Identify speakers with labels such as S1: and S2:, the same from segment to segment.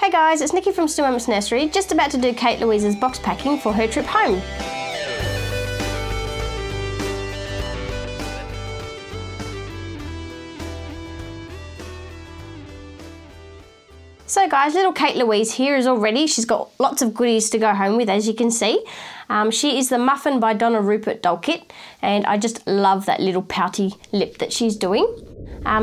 S1: Hey guys, it's Nikki from Mum's Nursery, just about to do Kate Louise's box packing for her trip home. So guys, little Kate Louise here is all ready. She's got lots of goodies to go home with, as you can see. She is the Muffin by Donna RuBert doll kit, and I just love that little pouty lip that she's doing.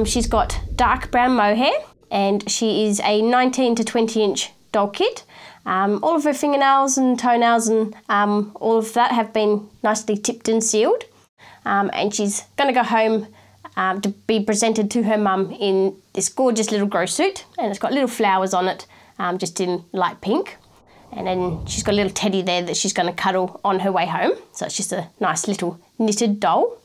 S1: She's got dark brown mohair, and she is a 19 to 20 inch doll kit. All of her fingernails and toenails and all of that have been nicely tipped and sealed. And she's going to go home to be presented to her mum in this gorgeous little grow suit, and it's got little flowers on it, just in light pink. And then she's got a little teddy there that she's going to cuddle on her way home. So it's just a nice little knitted doll.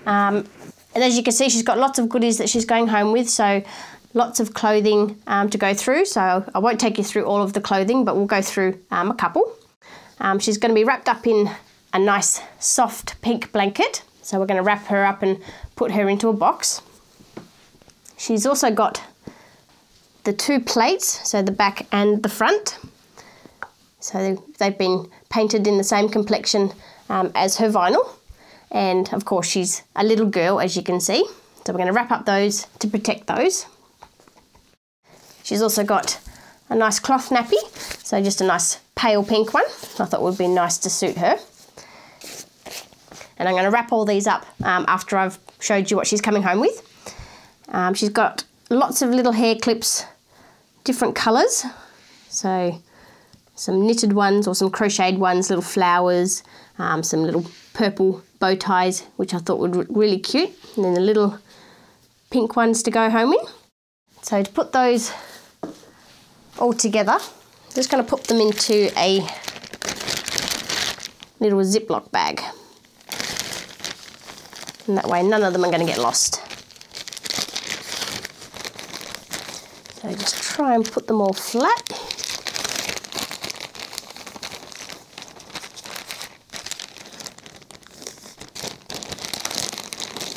S1: And as you can see, she's got lots of goodies that she's going home with, so lots of clothing to go through. So I won't take you through all of the clothing, but we'll go through a couple. She's going to be wrapped up in a nice soft pink blanket. So we're going to wrap her up and put her into a box. She's also got the two plates, so the back and the front. So they've been painted in the same complexion as her vinyl. And of course she's a little girl, as you can see. So we're going to wrap up those to protect those. She's also got a nice cloth nappy, so just a nice pale pink one. I thought would be nice to suit her. And I'm going to wrap all these up after I've showed you what she's coming home with. She's got lots of little hair clips, different colours. So some knitted ones or some crocheted ones, little flowers, some little purple bow ties, which I thought would look really cute. And then the little pink ones to go home in. So to put those all together, I'm just going to put them into a little Ziploc bag. And that way none of them are going to get lost. So just try and put them all flat.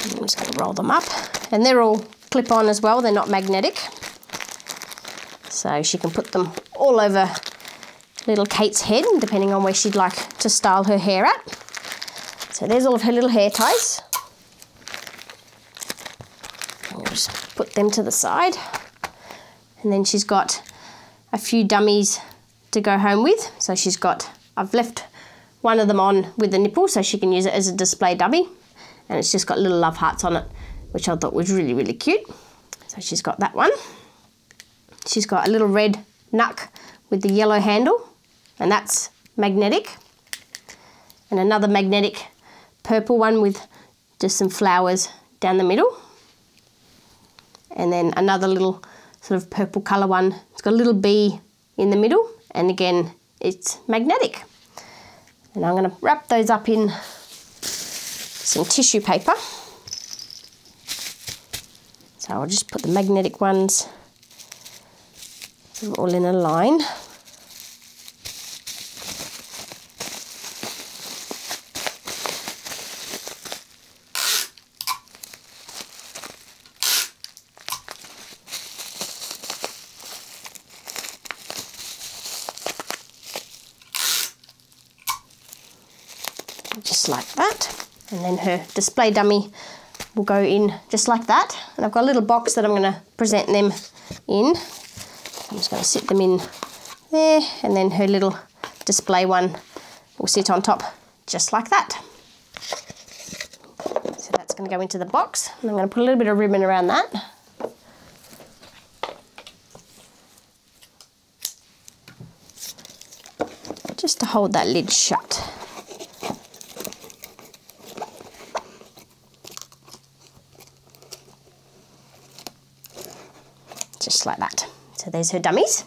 S1: I'm just going to roll them up. And they're all clip-on as well, they're not magnetic. So she can put them all over little Kate's head, depending on where she'd like to style her hair at. So there's all of her little hair ties. I'll just put them to the side. And then she's got a few dummies to go home with. So she's got, I've left one of them on with the nipple so she can use it as a display dummy. And it's just got little love hearts on it, which I thought was really, really cute. So she's got that one. She's got a little red nuck with the yellow handle, and that's magnetic. And another magnetic purple one with just some flowers down the middle. And then another little sort of purple colour one. It's got a little bee in the middle, and again, it's magnetic. And I'm going to wrap those up in some tissue paper. So I'll just put the magnetic ones all in a line. Just like that. And then her display dummy will go in just like that. And I've got a little box that I'm going to present them in. I'm just going to sit them in there, and then her little display one will sit on top just like that. So that's going to go into the box, and I'm going to put a little bit of ribbon around that. Just to hold that lid shut. Just like that. So there's her dummies.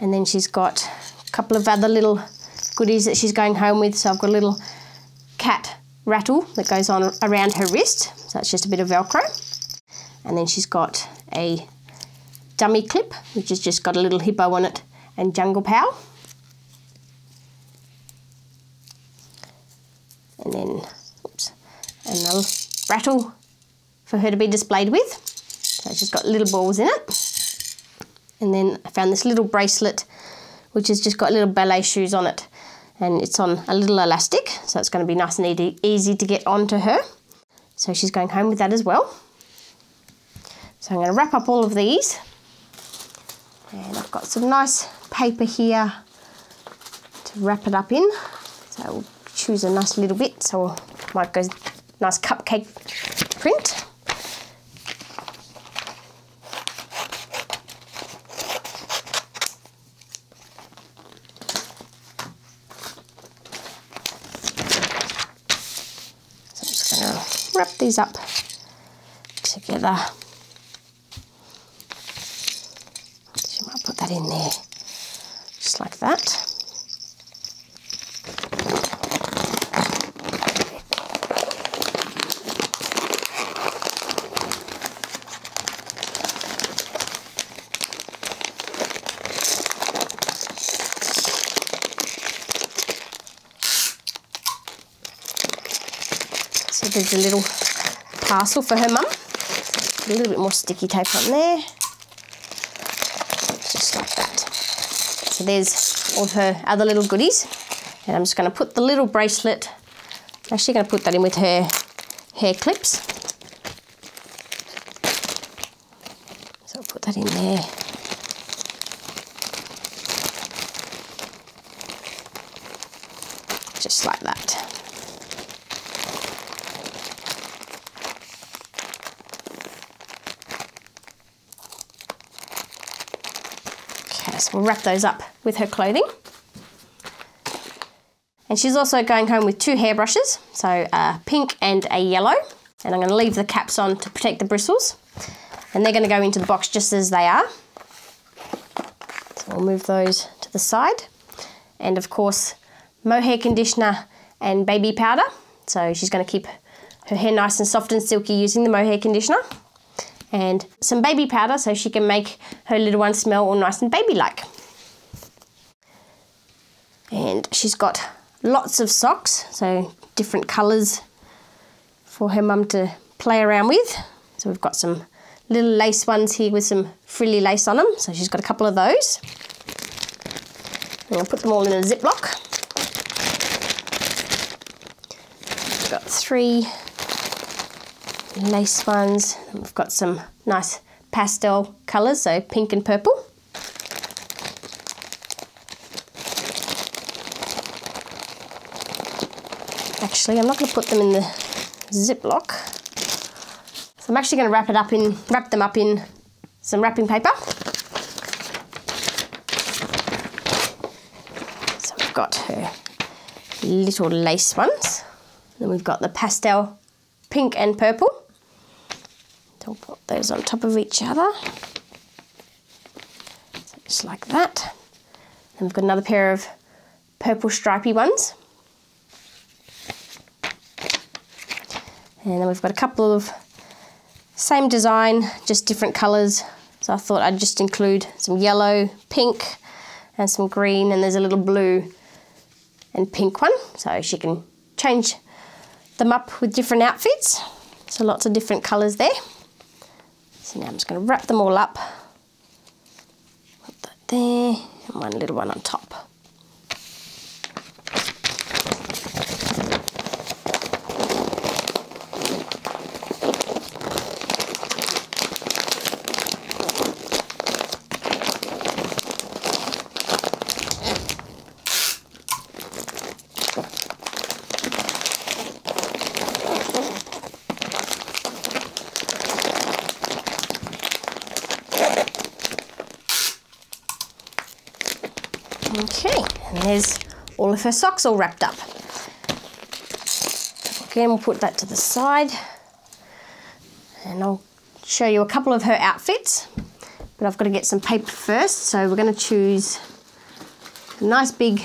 S1: And then she's got a couple of other little goodies that she's going home with. So I've got a little cat rattle that goes on around her wrist. So that's just a bit of Velcro. And then she's got a dummy clip, which has just got a little hippo on it and Jungle Pow. And then, oops, and a rattle for her to be displayed with. So she's got little balls in it. And then I found this little bracelet, which has just got little ballet shoes on it. And it's on a little elastic, so it's going to be nice and easy to get onto her. So she's going home with that as well. So I'm going to wrap up all of these. And I've got some nice paper here to wrap it up in. So we'll choose a nice little bit, so it might go nice cupcake print. Wrap these up together. She might put that in there, just like that. So there's a little parcel for her mum. A little bit more sticky tape on there. Just like that. So there's all her other little goodies. And I'm just going to put the little bracelet, I'm actually going to put that in with her hair clips. So I'll put that in there. Just like that. So we'll wrap those up with her clothing. And she's also going home with 2 hairbrushes, so a pink and a yellow. And I'm going to leave the caps on to protect the bristles. And they're going to go into the box just as they are. So we'll move those to the side. And of course, mohair conditioner and baby powder. So she's going to keep her hair nice and soft and silky using the mohair conditioner. And some baby powder so she can make her little one smell all nice and baby-like. And she's got lots of socks, so different colours for her mum to play around with. So we've got some little lace ones here with some frilly lace on them, so she's got a couple of those. I'm going to put them all in a Ziploc. We've got 3 lace ones. We've got some nice pastel colours, so pink and purple. Actually, I'm not going to put them in the Ziploc. So I'm actually going to wrap them up in some wrapping paper. So we've got her little lace ones. Then we've got the pastel pink and purple. So we'll put those on top of each other. So just like that. Then we've got another pair of purple stripy ones. And then we've got a couple of same design, just different colours. So I thought I'd just include some yellow, pink, and some green, and there's a little blue and pink one. So she can change them up with different outfits. So lots of different colours there. So now I'm just going to wrap them all up. Put that there, and one little one on top. Okay, and there's all of her socks all wrapped up. Again, we'll put that to the side. And I'll show you a couple of her outfits. But I've got to get some paper first, so we're going to choose a nice big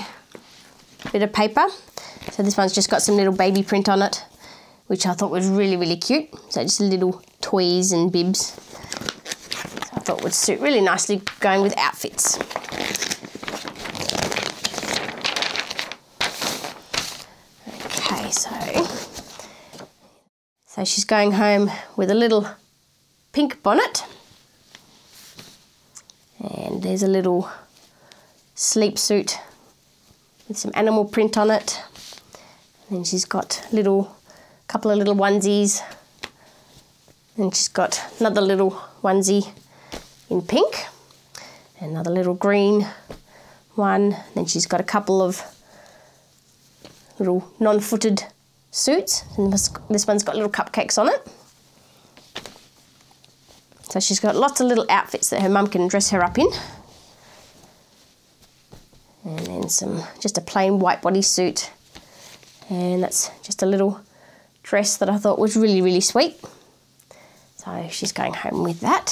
S1: bit of paper. So this one's just got some little baby print on it, which I thought was really, really cute. So just little toys and bibs. So I thought would suit really nicely going with outfits. So she's going home with a little pink bonnet. And And there's a little sleep suit with some animal print on it. And then she's got couple of little onesies. And she's got another little onesie in pink. Another little green one. Then she's got a couple of little non-footed suits. And this one's got little cupcakes on it. So she's got lots of little outfits that her mum can dress her up in. And then just a plain white bodysuit. And that's just a little dress that I thought was really, really sweet. So she's going home with that.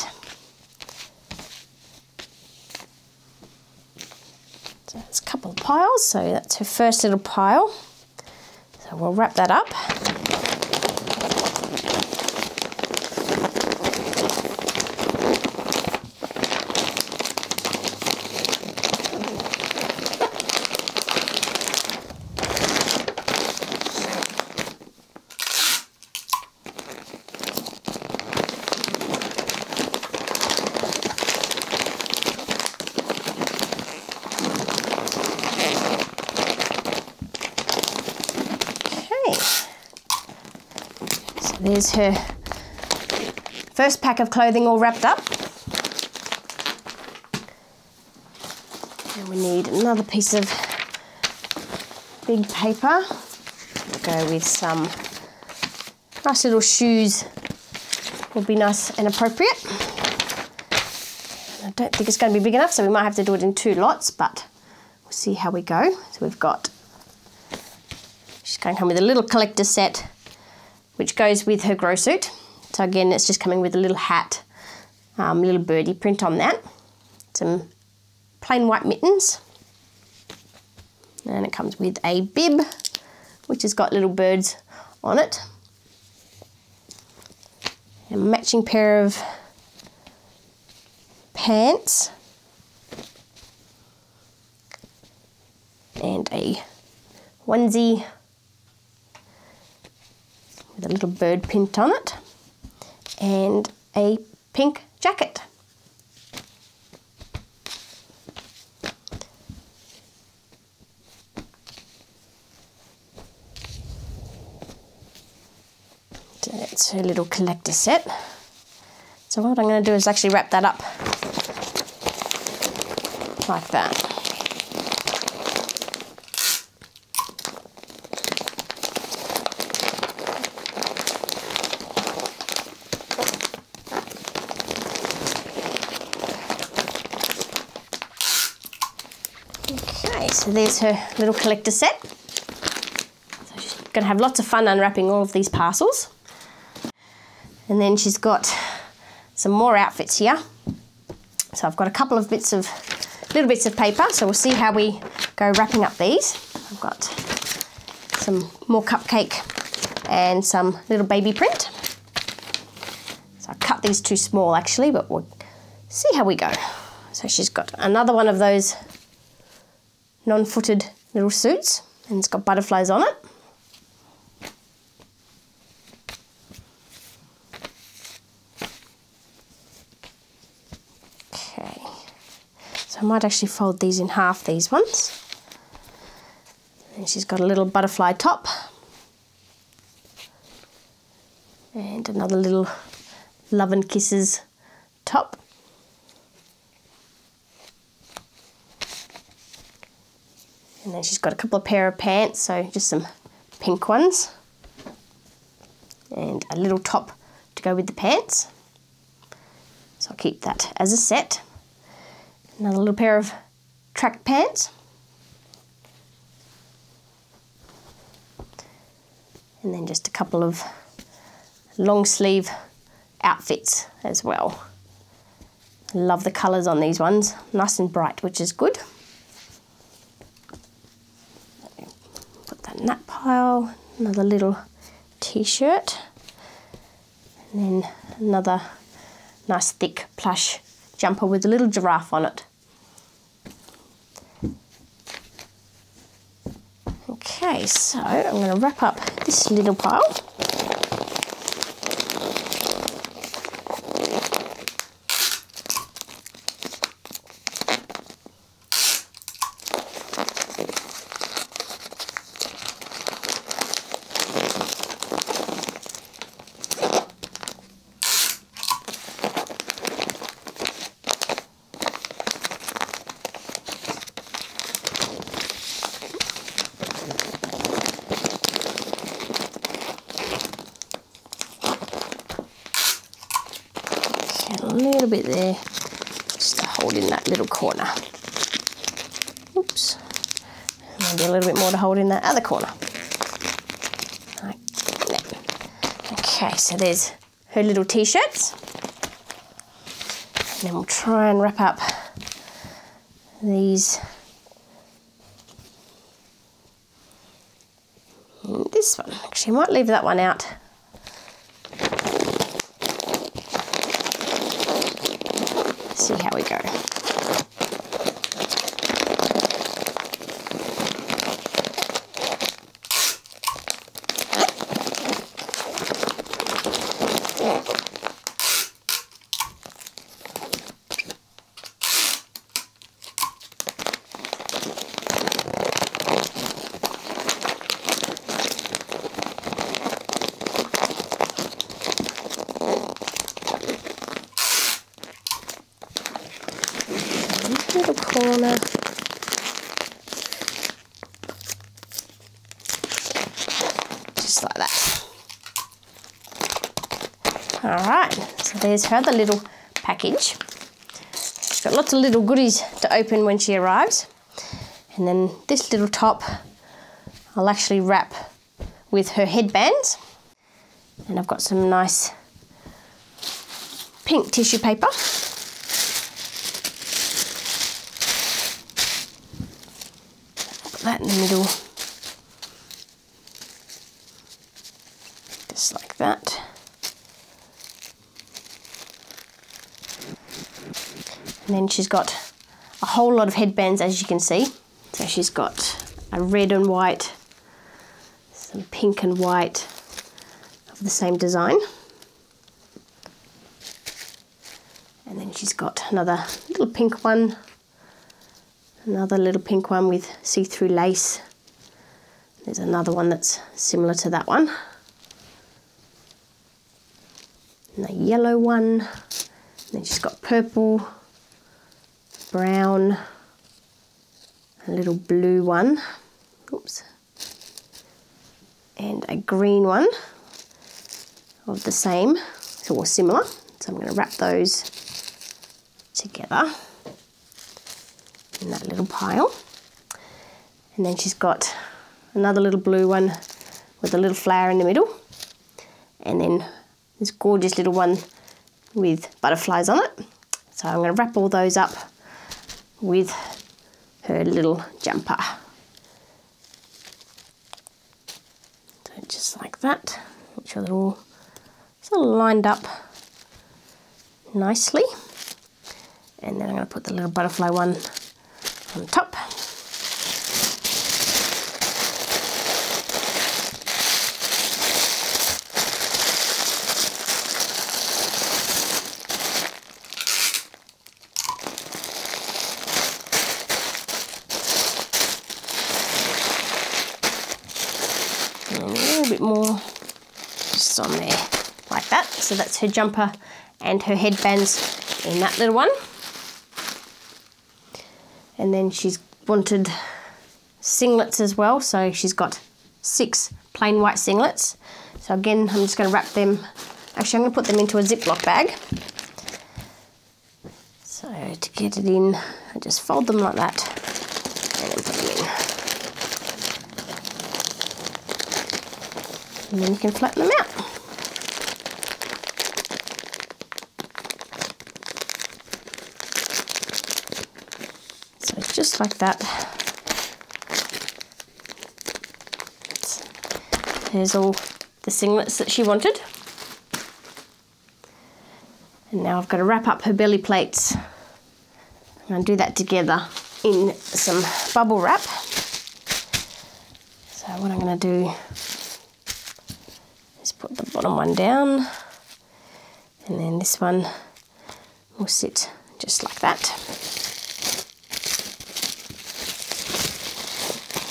S1: So that's a couple of piles. So that's her first little pile. So we'll wrap that up. There's her first pack of clothing all wrapped up. And we need another piece of big paper. We'll go with some nice little shoes. Will be nice and appropriate. I don't think it's going to be big enough, so we might have to do it in 2 lots, but we'll see how we go. So she's going home with a little collector set, which goes with her grow suit. So again, it's just coming with a little hat, little birdie print on that. Some plain white mittens. And it comes with a bib, which has got little birds on it. A matching pair of pants. And a onesie with a little bird print on it, and a pink jacket. So that's her little collector set. So what I'm going to do is actually wrap that up like that. So there's her little collector set. So she's going to have lots of fun unwrapping all of these parcels. And then she's got some more outfits here. So I've got a couple of little bits of paper. So we'll see how we go wrapping up these. I've got some more cupcake and some little baby print. So I cut these too small actually, but we'll see how we go. So she's got another one of those non-footed little suits, and it's got butterflies on it. Okay, so I might actually fold these in half, these ones. And she's got a little butterfly top. And another little love and kisses top. And then she's got a couple of pair of pants, so just some pink ones. And a little top to go with the pants. So I'll keep that as a set. Another little pair of track pants. And then just a couple of long sleeve outfits as well. I love the colours on these ones, nice and bright, which is good. Put that in that pile. Another little t-shirt, and then another nice thick plush jumper with a little giraffe on it. Okay, so I'm going to wrap up this little pile. A little bit there, just to hold in that little corner. Oops. Maybe a little bit more to hold in that other corner. Like that. Okay, so there's her little t-shirts. And then we'll try and wrap up these. And this one, actually, I might leave that one out. See how we go. Little corner. Just like that. Alright, so there's her other little package. She's got lots of little goodies to open when she arrives. And then this little top I'll actually wrap with her headbands. And I've got some nice pink tissue paper. That in the middle, just like that. And then she's got a whole lot of headbands, as you can see. So she's got a red and white, some pink and white of the same design. And then she's got another little pink one. Another little pink one with see-through lace. There's another one that's similar to that one. And a yellow one. And then she's got purple, brown, a little blue one. Oops. And a green one of the same, or similar. So I'm going to wrap those together in that little pile. And then she's got another little blue one with a little flower in the middle, and then this gorgeous little one with butterflies on it. So I'm going to wrap all those up with her little jumper. So just like that. Make sure they're all sort of lined up nicely. And then I'm going to put the little butterfly one on top. And a little bit more just on there, like that. So that's her jumper and her headbands in that little one. And then she's wanted singlets as well, so she's got 6 plain white singlets. So again, I'm just going to wrap them. Actually, I'm going to put them into a Ziploc bag. So to get it in, I just fold them like that and then put them in. And then you can flatten them out. Just like that. There's all the singlets that she wanted. And now I've got to wrap up her belly plates. I'm going to do that together in some bubble wrap. So what I'm going to do is put the bottom one down, and then this one will sit just like that.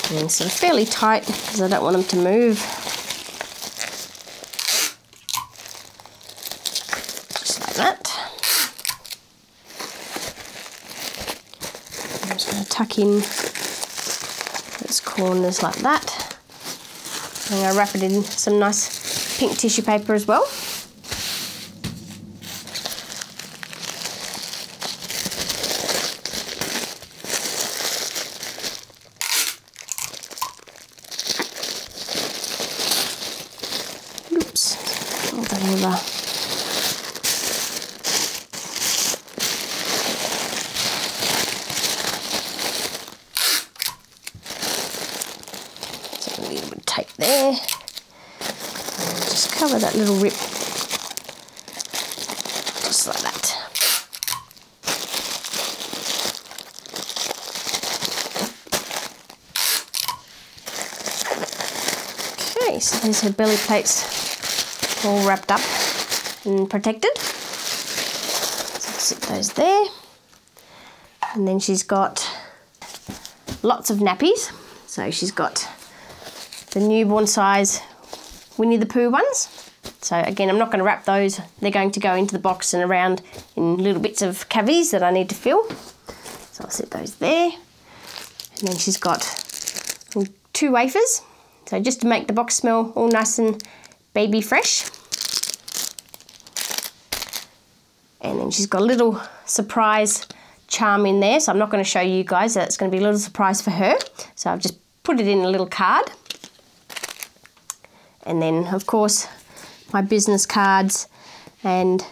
S1: And sort of fairly tight because I don't want them to move. Just like that. I'm just going to tuck in those corners like that. I'm going to wrap it in some nice pink tissue paper as well. So a little bit of tape there. And just cover that little rip, just like that. Okay, so there's her belly plates all wrapped up and protected. So I'll sit those there. And then she's got lots of nappies. So she's got the newborn size Winnie the Pooh ones. So again, I'm not going to wrap those. They're going to go into the box and around in little bits of cavities that I need to fill. So I'll sit those there. And then she's got 2 wafers. So just to make the box smell all nice and baby fresh. And then she's got a little surprise charm in there. So I'm not going to show you guys. That's going to be a little surprise for her. So I've just put it in a little card. And then, of course, my business cards and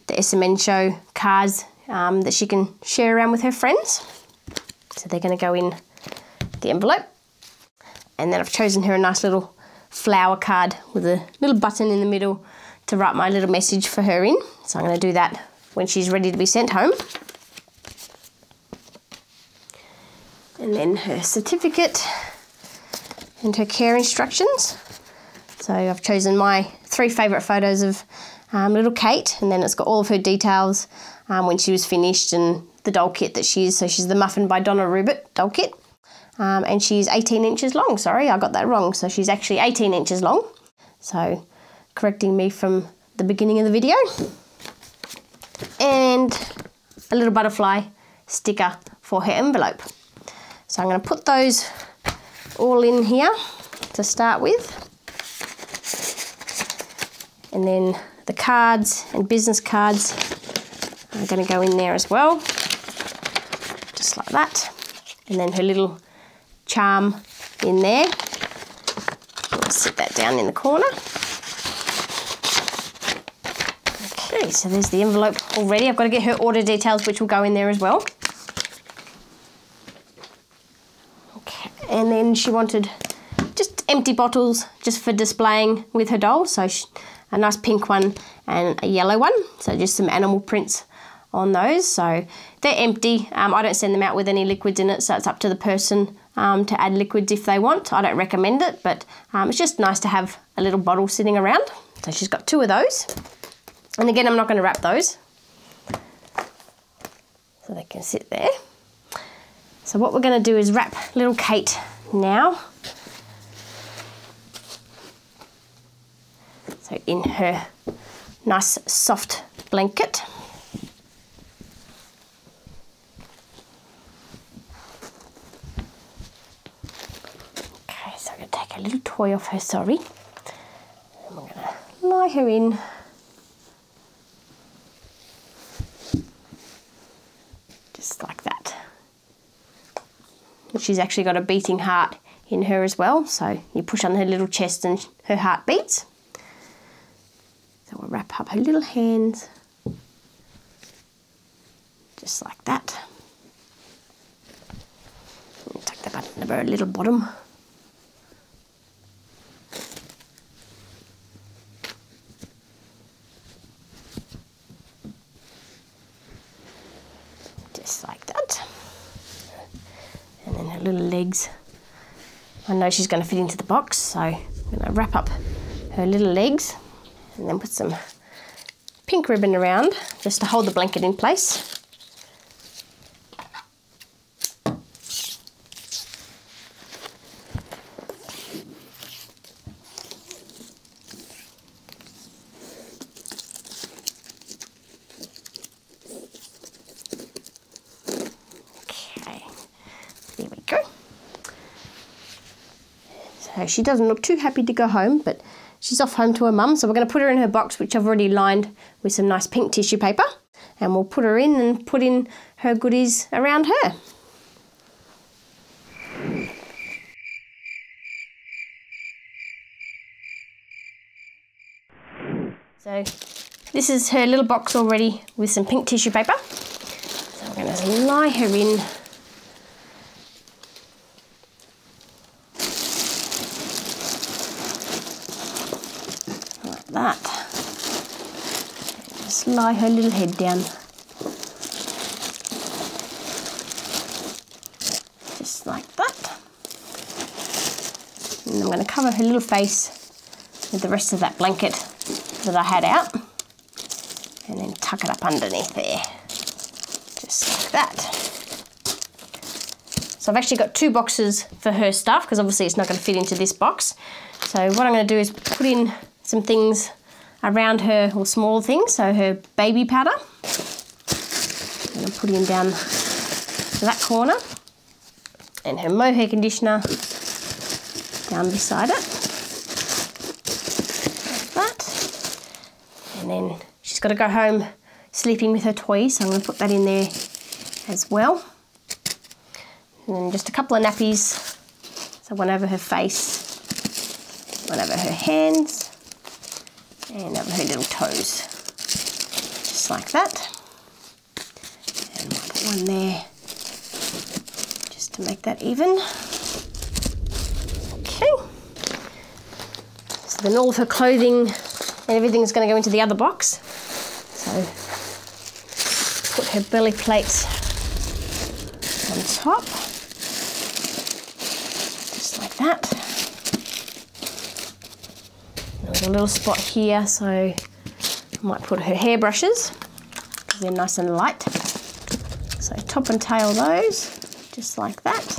S1: the SMN Show cards that she can share around with her friends. So they're going to go in the envelope. And then I've chosen her a nice little flower card with a little button in the middle to write my little message for her in. So I'm going to do that when she's ready to be sent home. And then her certificate and her care instructions. So I've chosen my 3 favourite photos of little Kate, and then it's got all of her details when she was finished and the doll kit that she is. So she's the Muffin by Donna RuBert doll kit. And she's 18 inches long. Sorry, I got that wrong. So she's actually 18 inches long. So correcting me from the beginning of the video. And a little butterfly sticker for her envelope. So I'm going to put those all in here to start with. And then the cards and business cards are going to go in there as well. Just like that. And then her little charm in there. I'll sit that down in the corner. Okay, so there's the envelope already. I've got to get her order details, which will go in there as well. Okay, and then she wanted just empty bottles just for displaying with her doll. So a nice pink one and a yellow one. So just some animal prints on those. So they're empty. I don't send them out with any liquids in it, so it's up to the person to add liquids if they want. I don't recommend it, but it's just nice to have a little bottle sitting around. So she's got 2 of those. And again, I'm not going to wrap those. So they can sit there. So what we're going to do is wrap little Kate now. So in her nice soft blanket. Okay, so I'm going to take a little toy off her, sorry. And we're going to lie her in. Just like that. She's actually got a beating heart in her as well. So you push on her little chest and her heart beats. So we'll wrap up her little hands, just like that. And tuck the button over her little bottom. Just like that. And then her little legs. I know she's going to fit into the box, so I'm going to wrap up her little legs. And then put some pink ribbon around just to hold the blanket in place. There we go. So she doesn't look too happy to go home, but she's off home to her mum. So we're going to put her in her box, which I've already lined with some nice pink tissue paper. And we'll put her in and put in her goodies around her. So this is her little box already with some pink tissue paper. So we're going to lie her in. Like that. Just lie her little head down. Just like that. And I'm going to cover her little face with the rest of that blanket that I had out, and then tuck it up underneath there, just like that. So I've actually got 2 boxes for her stuff, because obviously it's not going to fit into this box. So what I'm going to do is put in some things around her, or small things, so her baby powder. I'm going to put in down that corner, and her mohair conditioner down beside it. And then she's got to go home sleeping with her toys, so I'm going to put that in there as well. And then just a couple of nappies, so one over her face, one over her hands, and over her little toes, just like that. And I'll put one there just to make that even. Okay. So then all of her clothing and everything's going to go into the other box. So put her belly plates on top, just like that. There's a little spot here, so I might put her hairbrushes because they're nice and light. So top and tail those, just like that.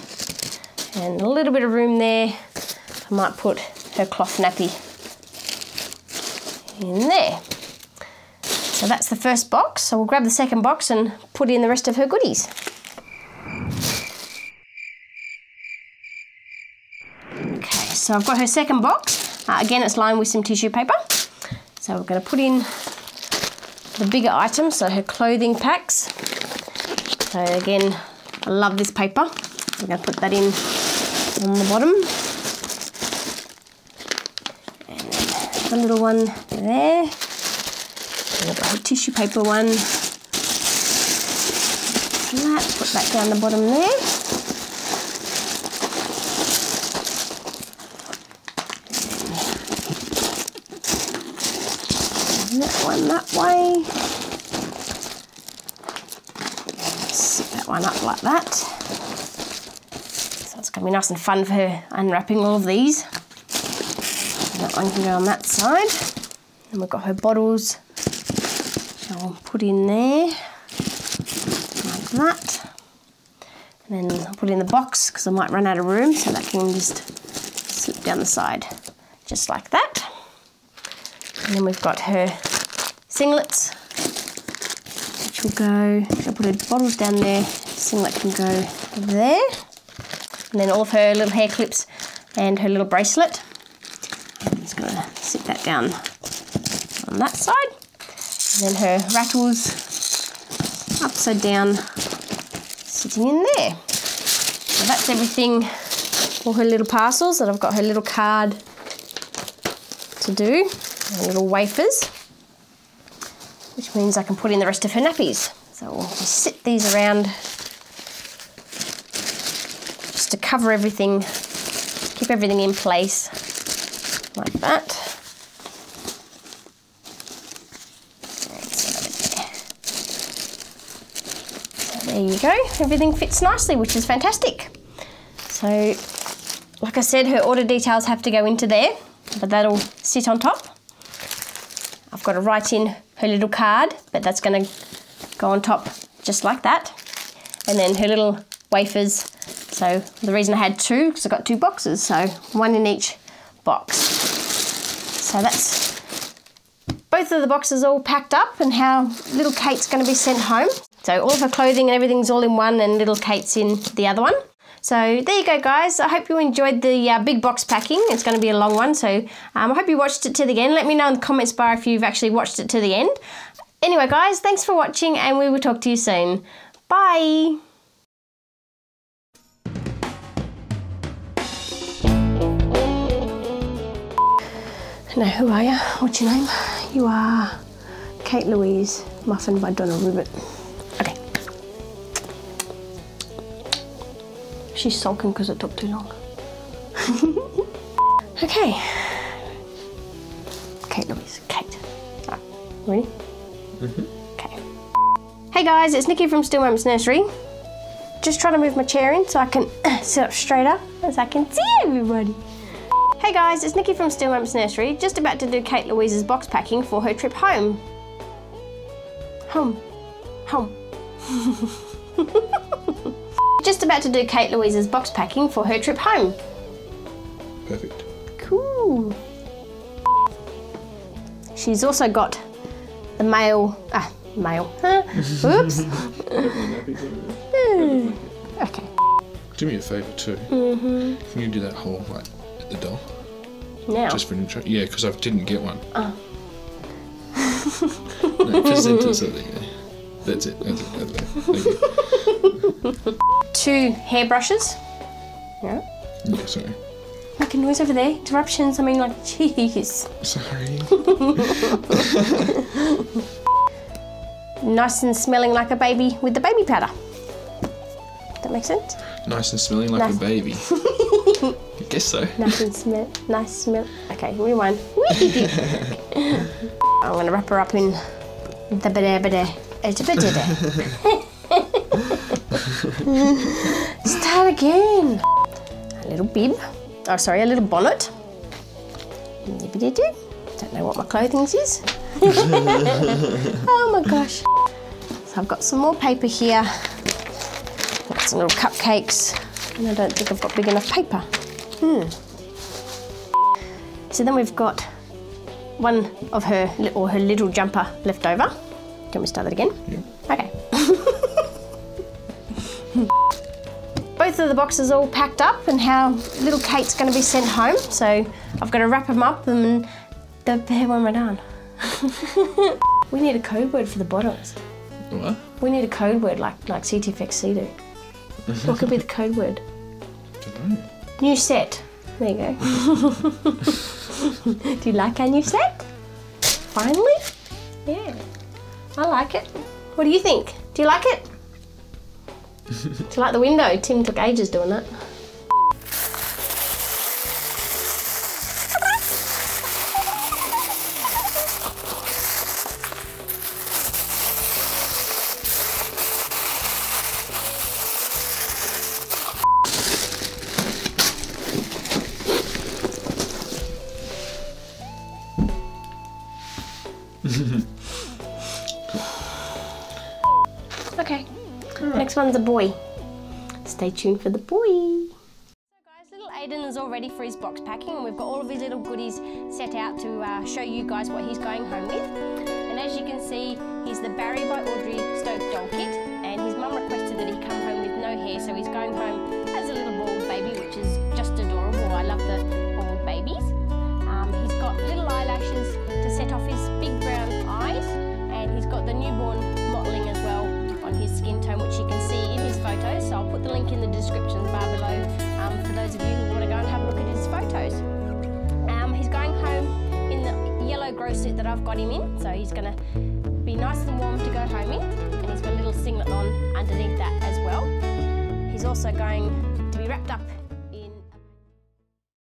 S1: And a little bit of room there. I might put her cloth nappy in there. So that's the first box. So we'll grab the second box and put in the rest of her goodies. Okay, so I've got her second box. Again, it's lined with some tissue paper. So we're going to put in the bigger items, so her clothing packs. So again, I love this paper. I'm going to put that in on the bottom. A little one there, and I've got a tissue paper one, and that, put that down the bottom there, and that one that way, sit that one up like that. So it's going to be nice and fun for her unwrapping all of these. That one can go on that side. And we've got her bottles, so I'll put in there, like that. And then I'll put in the box, because I might run out of room, so that can just slip down the side, just like that. And then we've got her singlets, which will go, I'll put her bottles down there, singlet can go there. And then all of her little hair clips and her little bracelet. I'm just going to sit that down on that side. And then her rattles upside down, sitting in there. So that's everything, all her little parcels that I've got her little card to do, and little wafers, which means I can put in the rest of her nappies. So we'll just sit these around just to cover everything, keep everything in place. Like that. So there you go. Everything fits nicely, which is fantastic. So, like I said, her order details have to go into there, but that'll sit on top. I've got to write in her little card, but that's going to go on top just like that. And then her little wafers. So the reason I had 2, because I got 2 boxes, so 1 in each box. So that's both of the boxes all packed up, and how little Kate's going to be sent home. So all of her clothing and everything's all in one, and little Kate's in the other one. So there you go, guys. I hope you enjoyed the big box packing. It's going to be a long one, so I hope you watched it to the end. Let me know in the comments bar if you've actually watched it to the end. Anyway, guys, thanks for watching, and we will talk to you soon. Bye. Now, who are you? What's your name? You are Kate Louise, Muffin by Donna RuBert. Okay. She's sulking because it took too long. Okay. Kate Louise, Kate. All right, ready? Okay. Hey guys, it's Nikki from Still Moments Nursery. Just trying to move my chair in so I can sit up straighter as I can see everybody. Hey guys, it's Nikki from Still Moments Nursery, just about to do Kate Louise's box packing for her trip home. Home. Just about to do Kate Louise's box packing for her trip home.
S2: Perfect.
S1: Cool. She's also got the Oops. Okay.
S2: Do me a favour too. Can you do that whole right at the door?
S1: Now?
S2: Just for an intro. Yeah, because I didn't get one.
S1: Oh.
S2: No, present or something. That's it. That's it. Thank you.
S1: 2 hairbrushes. Yeah.
S2: Yeah, sorry.
S1: Making noise over there. Interruptions. I mean, like, jeez.
S2: Sorry.
S1: Nice and smelling like a baby with the baby powder. That makes sense?
S2: Nice and smelling like a baby. I guess so.
S1: Nice smell. Okay, rewind. I'm gonna wrap her up in the Start again. A little bib. Oh, sorry, a little bonnet. Don't know what my clothing is. Oh my gosh. So I've got some more paper here. Got some little cupcakes. And I don't think I've got big enough paper. So then we've got one of her little jumper left over. Do you want me to start that again?
S2: Yeah.
S1: Okay. Both of the boxes all packed up and how little Kate's going to be sent home. So I've got to wrap them up and when we're done. We need a code word for the bottoms.
S2: What?
S1: We need a code word like CTFXC do. What could be the code word?
S2: Don't know.
S1: New set. There you go. Do you like our new set? Finally? Yeah. I like it. What do you think? Do you like it? Do you like the window? Tim took ages doing that. Okay, next one's a boy. Stay tuned for the boy. So guys, little Aiden is all ready for his box packing and we've got all of his little goodies set out to show you guys what he's going home with. And as you can see, he's the Barry by Audrey Stoke doll kit, and his mum requested that he come home with no hair, so he's going home as a little bald baby, which is just adorable. I love the bald babies. He's got little eyelashes to set off his big brown eyes, and he's got the newborn mottling as well on his skin tone, which you can see in his photos. So I'll put the link in the description bar below for those of you who want to go and have a look at his photos. He's going home in the yellow grow suit that I've got him in, so he's going to be nice and warm to go home in, and he's got a little singlet on underneath that as well. He's also going to be wrapped up